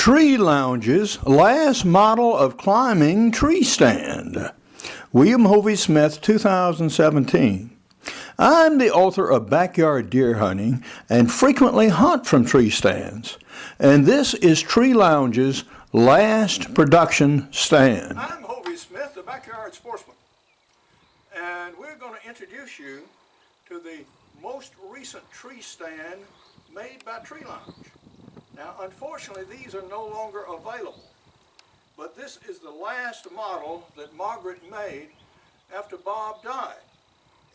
Tree Lounge's last model of climbing tree stand. William Hovey Smith, 2017. I'm the author of Backyard Deer Hunting and frequently hunt from tree stands. And this is Tree Lounge's last production stand. I'm Hovey Smith, the Backyard Sportsman. And we're going to introduce you to the most recent tree stand made by Tree Lounge. Now, unfortunately, these are no longer available, but this is the last model that Margaret made after Bob died,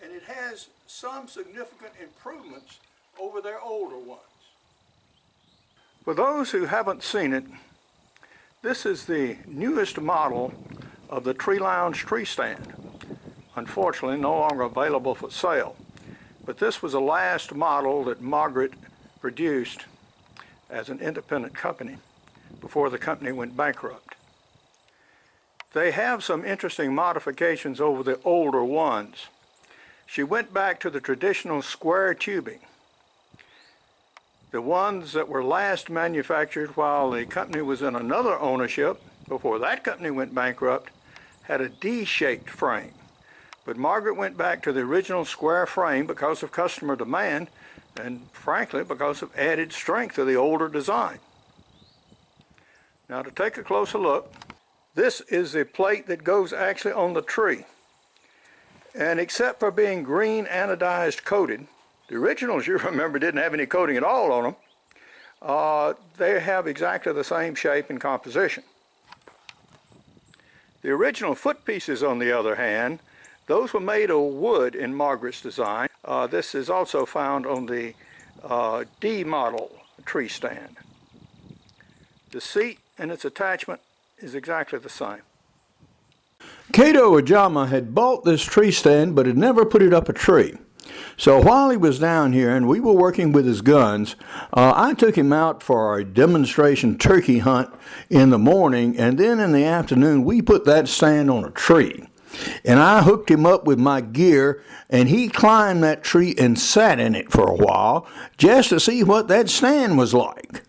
and it has some significant improvements over their older ones. For those who haven't seen it, this is the newest model of the Tree Lounge tree stand. Unfortunately, no longer available for sale, but this was the last model that Margaret produced as an independent company before the company went bankrupt. They have some interesting modifications over the older ones. She went back to the traditional square tubing. The ones that were last manufactured while the company was in another ownership, before that company went bankrupt, had a D-shaped frame. But Margaret went back to the original square frame because of customer demand and frankly because of added strength of the older design. Now to take a closer look, this is the plate that goes actually on the tree. And except for being green anodized coated, the originals, you remember, didn't have any coating at all on them. They have exactly the same shape and composition. The original foot pieces, on the other hand, those were made of wood in Margaret's design. This is also found on the D model tree stand. The seat and its attachment is exactly the same. Kaido Ojamma had bought this tree stand but had never put it up a tree. So while he was down here and we were working with his guns, I took him out for a demonstration turkey hunt in the morning, and then in the afternoon we put that stand on a tree. And I hooked him up with my gear, and he climbed that tree and sat in it for a while just to see what that stand was like.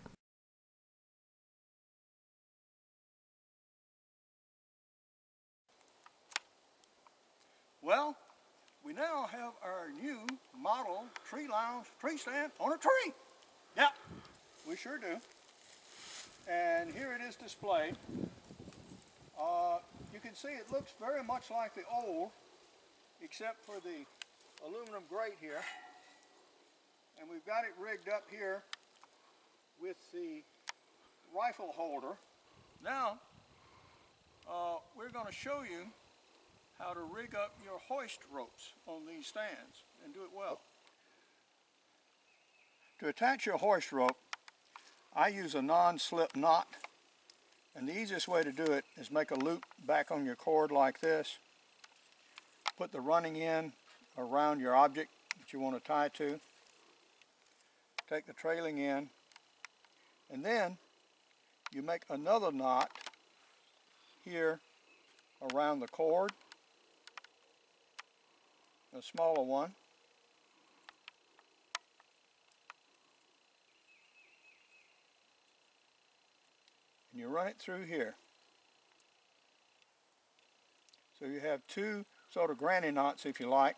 Well, we now have our new model Tree Lounge tree stand on a tree. Yeah, we sure do. And here it is displayed. You can see it looks very much like the old, except for the aluminum grate here. And we've got it rigged up here with the rifle holder. Now, we're going to show you how to rig up your hoist ropes on these stands and do it well. To attach your hoist rope, I use a non-slip knot. And the easiest way to do it is make a loop back on your cord like this. Put the running end around your object that you want to tie to. Take the trailing end, and then you make another knot here around the cord, a smaller one. And you run it through here. So you have two sort of granny knots, if you like.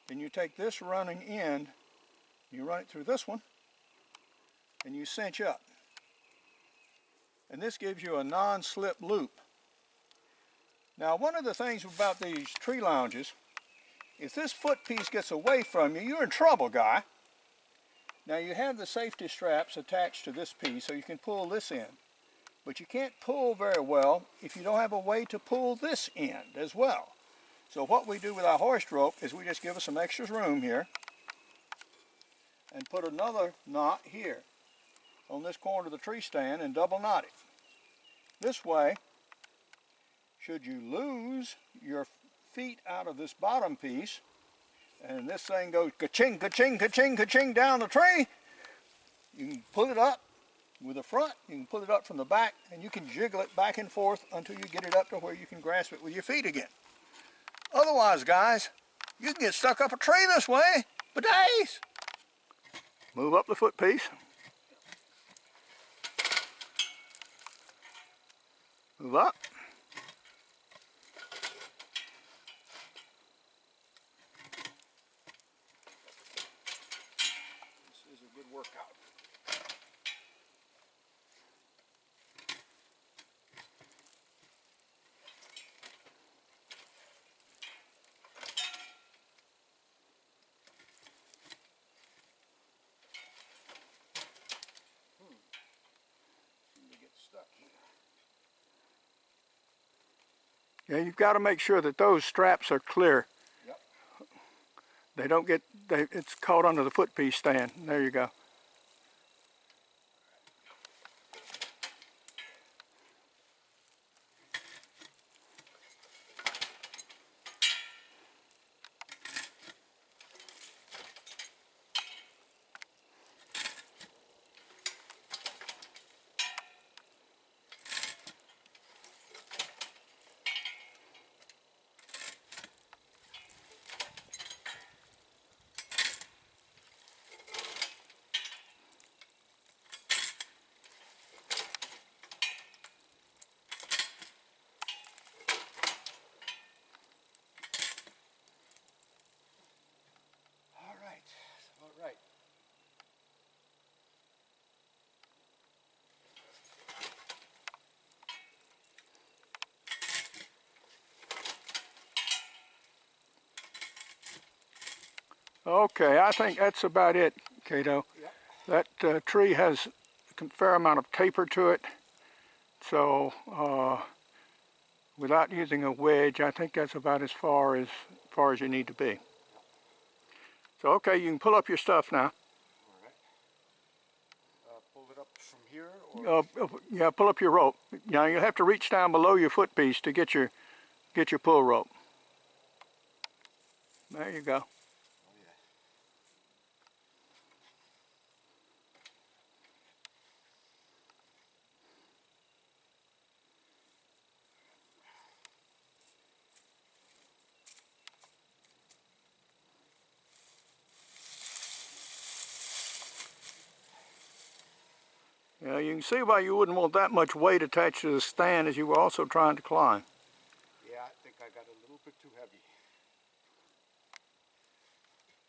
Then you take this running end, you run it through this one, and you cinch up. And this gives you a non-slip loop. Now, one of the things about these tree lounges, if this foot piece gets away from you, you're in trouble, guy. Now, you have the safety straps attached to this piece so you can pull this in. But you can't pull very well if you don't have a way to pull this end as well. So what we do with our hoist rope is we just give us some extra room here and put another knot here on this corner of the tree stand and double knot it. This way, should you lose your feet out of this bottom piece and this thing goes ka-ching, ka-ching, ka-ching, ka-ching down the tree, you can pull it up with the front, you can pull it up from the back, and you can jiggle it back and forth until you get it up to where you can grasp it with your feet again. Otherwise, guys, you can get stuck up a tree this way for days. Move up the foot piece. Move up. This is a good workout. Seem to get stuck here. Yeah, you've got to make sure that those straps are clear. Yep. They don't get, it's caught under the foot piece stand. There you go. All right. Okay, I think that's about it, Kaido. Yep. That tree has a fair amount of taper to it, so without using a wedge, I think that's about as far as you need to be. So okay, you can pull up your stuff now. All right. Pull it up from here? Or? Yeah, pull up your rope. Now you'll have to reach down below your foot piece to get your pull rope. There you go. Yeah, you can see why you wouldn't want that much weight attached to the stand as you were also trying to climb. Yeah, I think I got a little bit too heavy.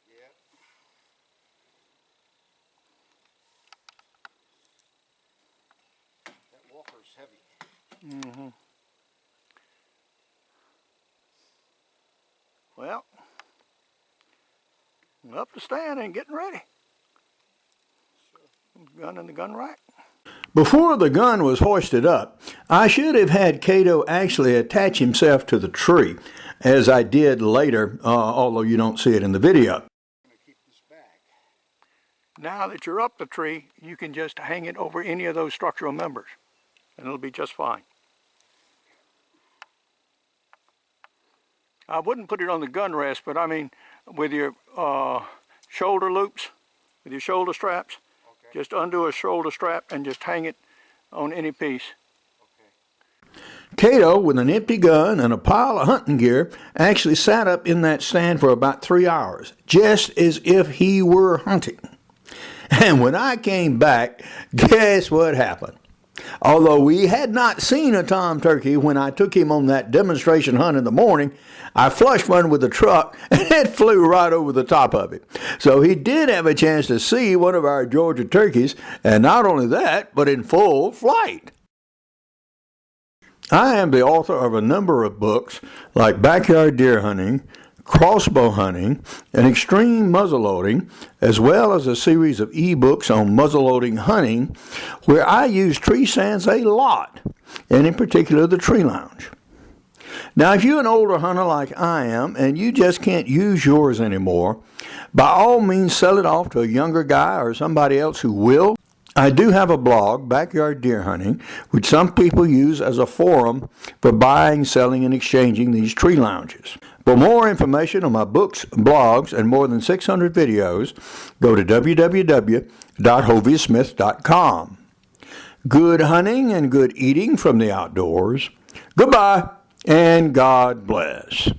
Yeah. That walker's heavy. Mm-hmm. Well, up the stand and getting ready. Gun in the gun rack. Before the gun was hoisted up, I should have had Kaido actually attach himself to the tree, as I did later, although you don't see it in the video. I'm going to keep this bag. Now that you're up the tree, you can just hang it over any of those structural members, and it'll be just fine. I wouldn't put it on the gun rest, but I mean with your shoulder loops, with your shoulder straps, okay. Just undo a shoulder strap and just hang it on any piece. Okay. Kaido, with an empty gun and a pile of hunting gear, actually sat up in that stand for about 3 hours, just as if he were hunting. And when I came back, guess what happened? Although we had not seen a tom turkey when I took him on that demonstration hunt in the morning, I flushed one with the truck and it flew right over the top of it. So he did have a chance to see one of our Georgia turkeys, and not only that, but in full flight. I am the author of a number of books like Backyard Deer Hunting, Crossbow Hunting, and Extreme Muzzleloading, as well as a series of ebooks on muzzleloading hunting, where I use tree stands a lot, and in particular the tree lounge. Now, if you're an older hunter like I am, and you just can't use yours anymore, by all means sell it off to a younger guy or somebody else who will. I do have a blog, Backyard Deer Hunting, which some people use as a forum for buying, selling, and exchanging these tree lounges. For more information on my books, blogs, and more than 600 videos, go to www.hoviesmith.com. Good hunting and good eating from the outdoors. Goodbye, and God bless.